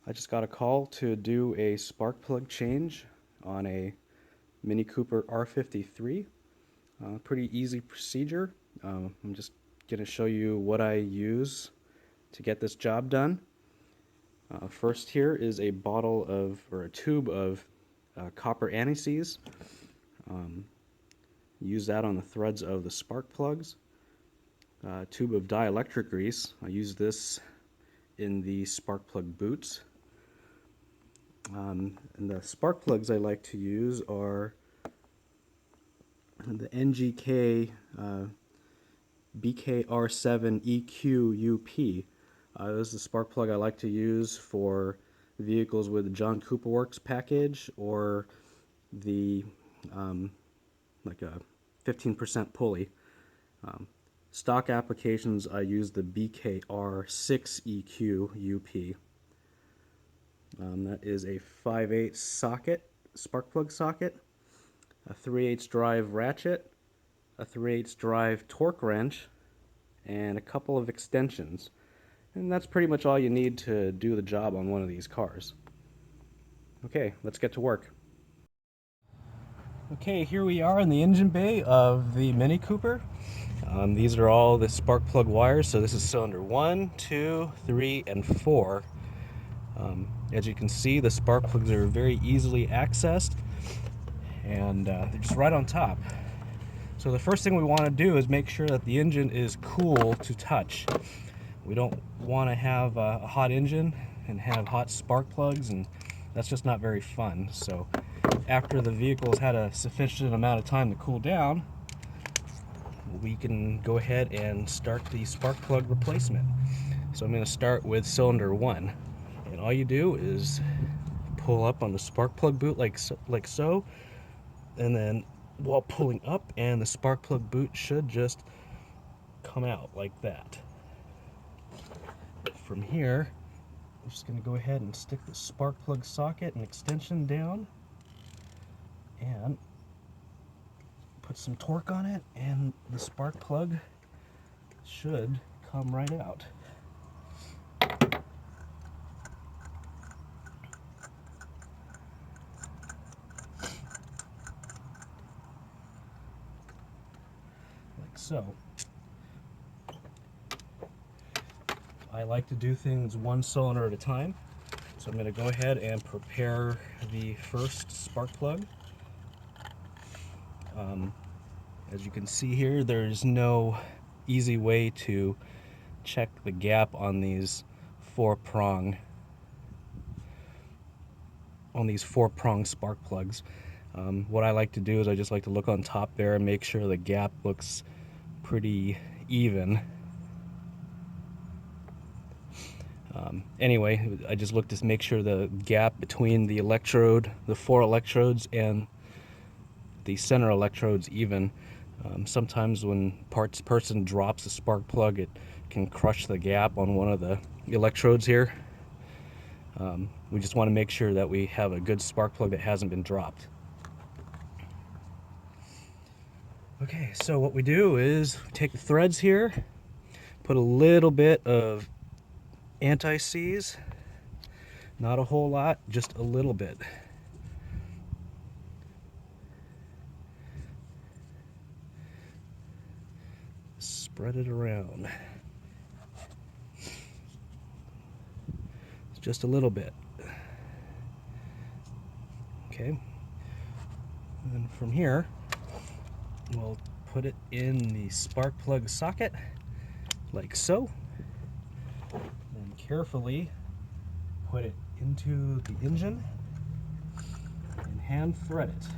I just got a call to do a spark plug change on a Mini Cooper R53. Pretty easy procedure. I'm just going to show you what I use to get this job done. First here is a bottle of, or a tube of copper anti-seize. Use that on the threads of the spark plugs. A tube of dielectric grease. I use this in the spark plug boots. And the spark plugs I like to use are the NGK BKR7 EQ-UP. This is the spark plug I like to use for vehicles with the John Cooper Works package or the like a 15% pulley. Stock applications I use the BKR6 EQ-UP. That is a 5/8 socket, spark plug socket, a 3/8 drive ratchet, a 3/8 drive torque wrench, and a couple of extensions. And that's pretty much all you need to do the job on one of these cars. Okay, let's get to work. Okay, here we are in the engine bay of the Mini Cooper. These are all the spark plug wires, so this is cylinder 1, 2, 3, and 4. As you can see, the spark plugs are very easily accessed, and they're just right on top. So the first thing we want to do is make sure that the engine is cool to touch. We don't want to have a hot engine and have hot spark plugs, and that's just not very fun. So after the vehicle's had a sufficient amount of time to cool down, we can go ahead and start the spark plug replacement. So I'm going to start with cylinder 1. And all you do is pull up on the spark plug boot like so, and then while pulling up, and the spark plug boot should just come out like that. From here, I'm just going to go ahead and stick the spark plug socket and extension down and put some torque on it, and the spark plug should come right out. Like so. I like to do things one cylinder at a time, so I'm going to go ahead and prepare the first spark plug. As you can see here, there's no easy way to check the gap on these four-prong spark plugs. What I like to do is I just like to look on top there and make sure the gap looks pretty even. Anyway, I just look to make sure the gap between the four electrodes, and the center electrodes even. Sometimes when person drops a spark plug, it can crush the gap on one of the electrodes here. We just want to make sure that we have a good spark plug that hasn't been dropped. Okay, so what we do is take the threads here, put a little bit of anti-seize, not a whole lot, just a little bit. Spread it around. Just a little bit. Okay. And from here, we'll put it in the spark plug socket, like so. And carefully put it into the engine and hand thread it.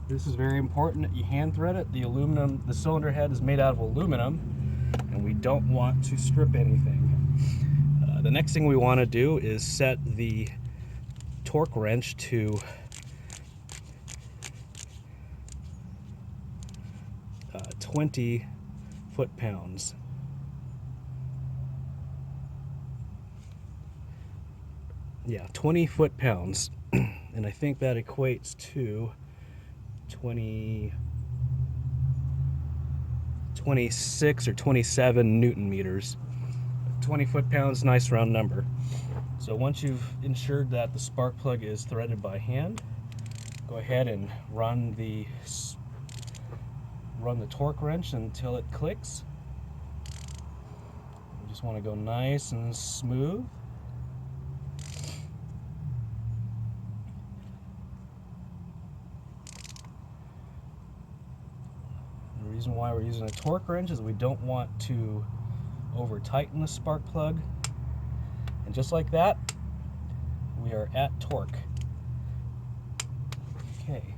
This is very important that you hand thread it. The cylinder head is made out of aluminum, and we don't want to strip anything. The next thing we want to do is set the torque wrench to 20 foot-pounds. Yeah, 20 foot-pounds. And I think that equates to 26 or 27 Newton meters. 20 foot-pounds, nice round number. So once you've ensured that the spark plug is threaded by hand, go ahead and run the torque wrench until it clicks. You just want to go nice and smooth. The reason why we're using a torque wrench is we don't want to over tighten the spark plug. And just like that, we are at torque. Okay.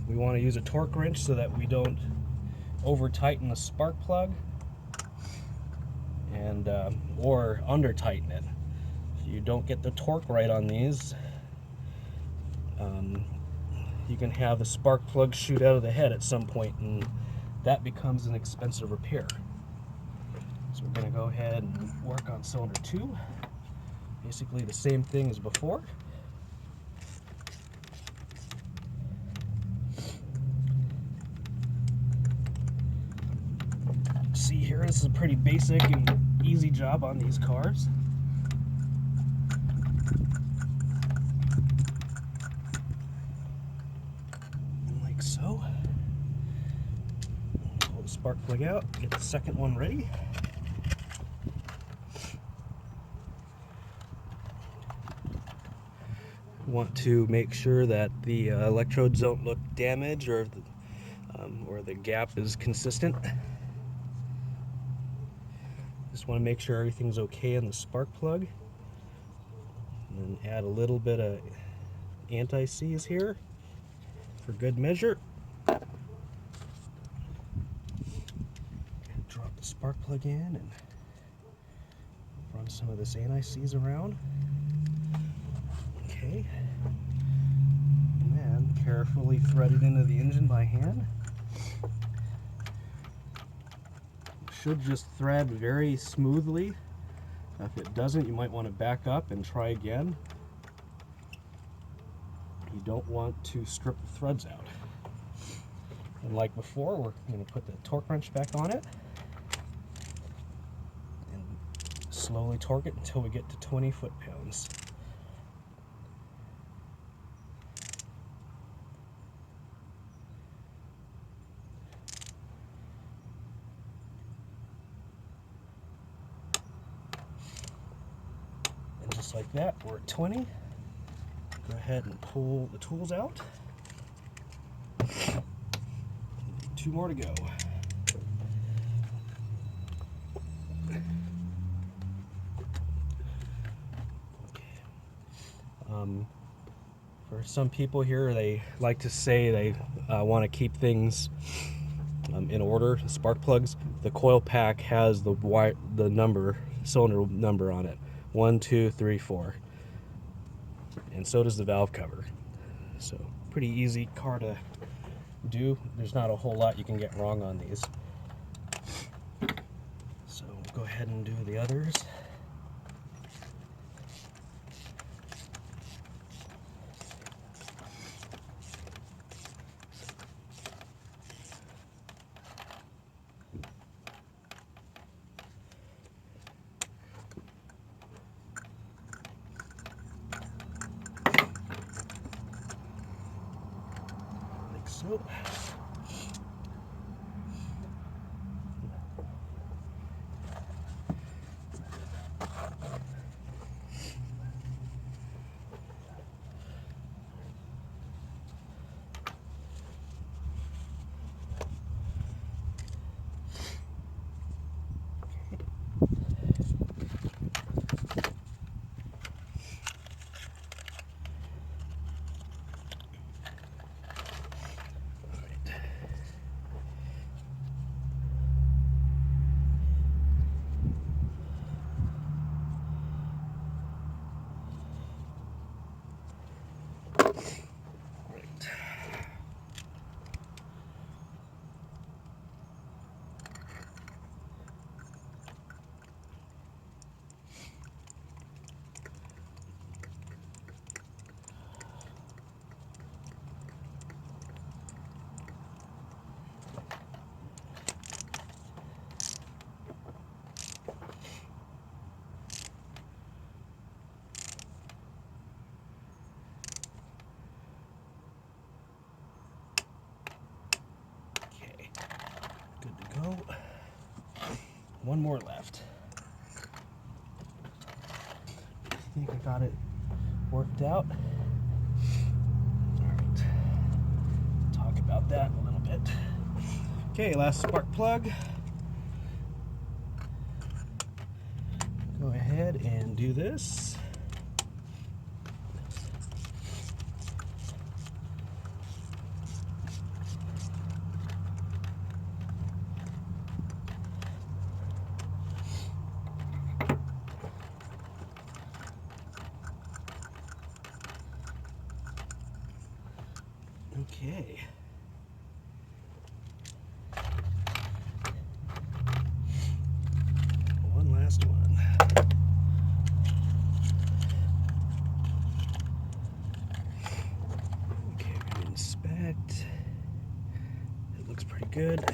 We want to use a torque wrench so that we don't over tighten the spark plug and or under tighten it. If you don't get the torque right on these, you can have the spark plug shoot out of the head at some point, and that becomes an expensive repair. So we're going to go ahead and work on cylinder 2. Basically the same thing as before. See here, this is a pretty basic and easy job on these cars. Like so. Pull the spark plug out, get the second one ready. Want to make sure that the electrodes don't look damaged or the gap is consistent. Just want to make sure everything's okay in the spark plug. And then add a little bit of anti-seize here for good measure. Drop the spark plug in and run some of this anti-seize around. Okay. And then carefully thread it into the engine by hand. Should just thread very smoothly. If it doesn't, you might want to back up and try again. You don't want to strip the threads out. And like before, we're going to put the torque wrench back on it and slowly torque it until we get to 20 foot-pounds. Just like that, we're at 20. Go ahead and pull the tools out. 2 more to go. For some people here, they like to say they want to keep things in order. Spark plugs, the coil pack has the cylinder number on it. 1, 2, 3, 4. And so does the valve cover. So pretty easy car to do. There's not a whole lot you can get wrong on these. So we'll go ahead and do the others. So. One more left. I think I got it worked out. All right. Talk about that in a little bit. Okay, last spark plug. Go ahead and do this. Okay. One last one. Okay, we're gonna inspect. It looks pretty good.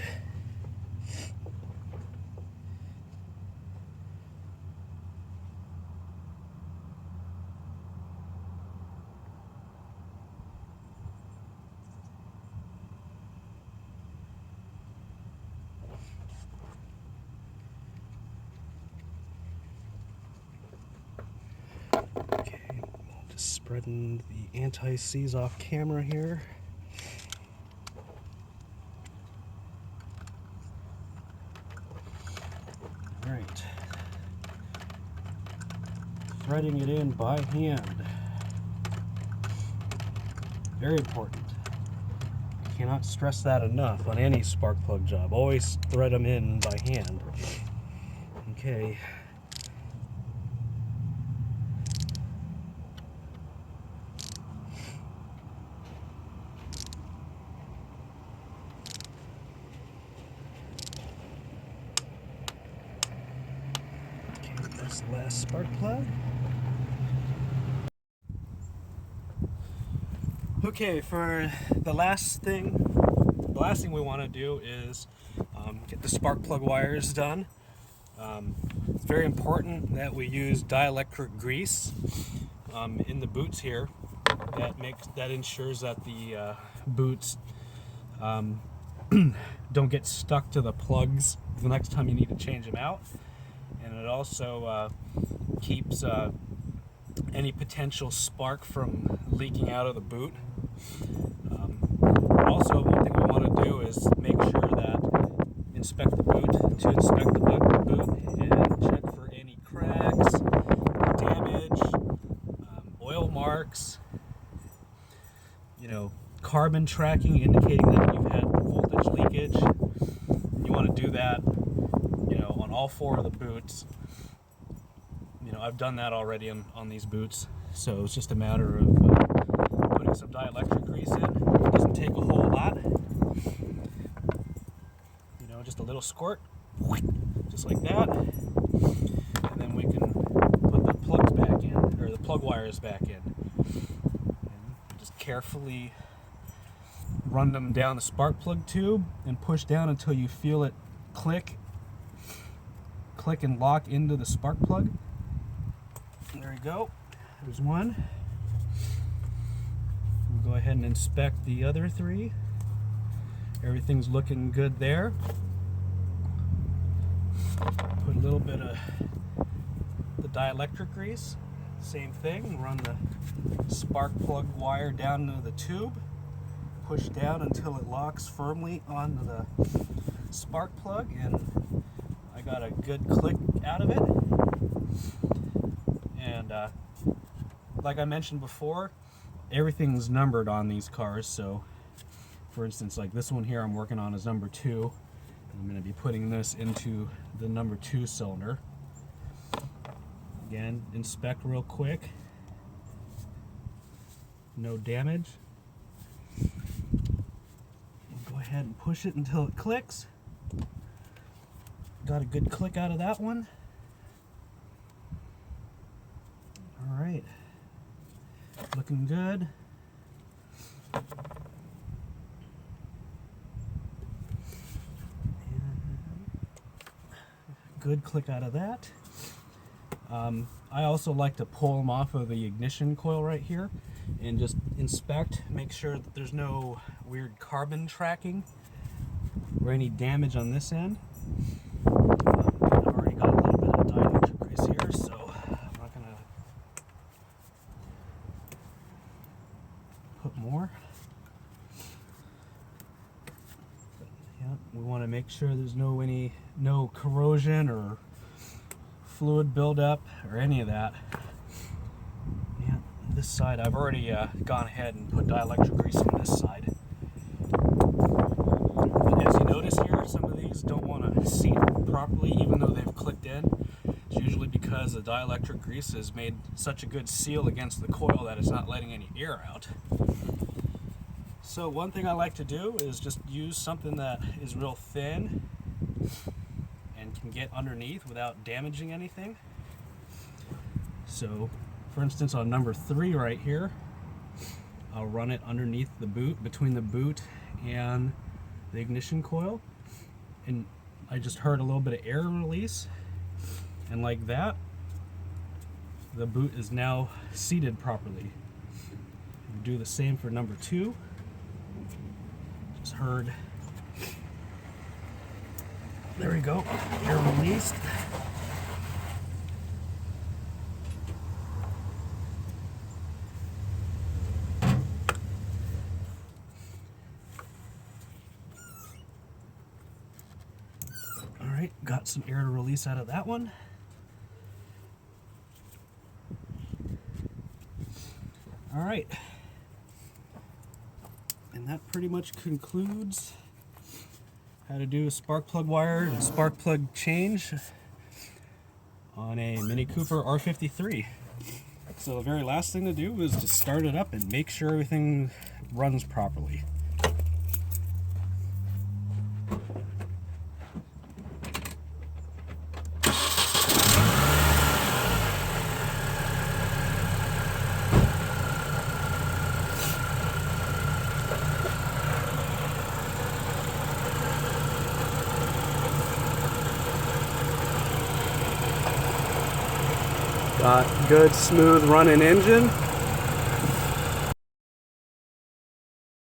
Okay, just spreading the anti-seize off camera here. All right, threading it in by hand. Very important. Cannot stress that enough on any spark plug job. Always thread them in by hand. Okay. That's the last spark plug. Okay, for the last thing we want to do is get the spark plug wires done. It's very important that we use dielectric grease in the boots here. That ensures that the boots don't get stuck to the plugs the next time you need to change them out, and it also keeps any potential spark from leaking out of the boot. Also, one thing we want to do is make sure that inspect the boot and check for any cracks, damage, oil marks, carbon tracking indicating that you've had voltage leakage. You want to do that, on all four of the boots. I've done that already on these boots, so it's just a matter of putting some dielectric grease in. It doesn't take a whole lot, just a little squirt, just like that, and then we can put the plugs back in, or the plug wires back in, and just carefully run them down the spark plug tube and push down until you feel it click and lock into the spark plug. There we go. There's one. We'll go ahead and inspect the other three. Everything's looking good there. Put a little bit of the dielectric grease. Same thing. Run the spark plug wire down into the tube. Push down until it locks firmly onto the spark plug, and I got a good click out of it. And like I mentioned before, everything's numbered on these cars. So for instance, like this one here I'm working on is number 2. I'm going to be putting this into the number 2 cylinder. Again, inspect real quick. No damage. Go ahead and push it until it clicks. Got a good click out of that one. All right, looking good. Good click out of that. I also like to pull them off of the ignition coil right here and just inspect, make sure that there's no weird carbon tracking or any damage on this end. put more. Yeah, we want to make sure there's no corrosion or fluid buildup or any of that. Yeah, this side I've already gone ahead and put dielectric grease on this side. As you notice here, some of these don't want to seat properly even though they've clicked in. It's usually because the dielectric grease has made such a good seal against the coil that it's not letting any air out. So one thing I like to do is just use something that is real thin and can get underneath without damaging anything. So for instance, on number 3 right here, I'll run it underneath the boot, between the boot and the ignition coil, and I just heard a little bit of air release, and like that the boot is now seated properly. Do the same for number 2. Just heard, there we go, air released. Alright, got some air to release out of that one. Alright, and that pretty much concludes how to do a spark plug wire and spark plug change on a Mini Cooper R53. So the very last thing to do is to start it up and make sure everything runs properly. Got good smooth running engine.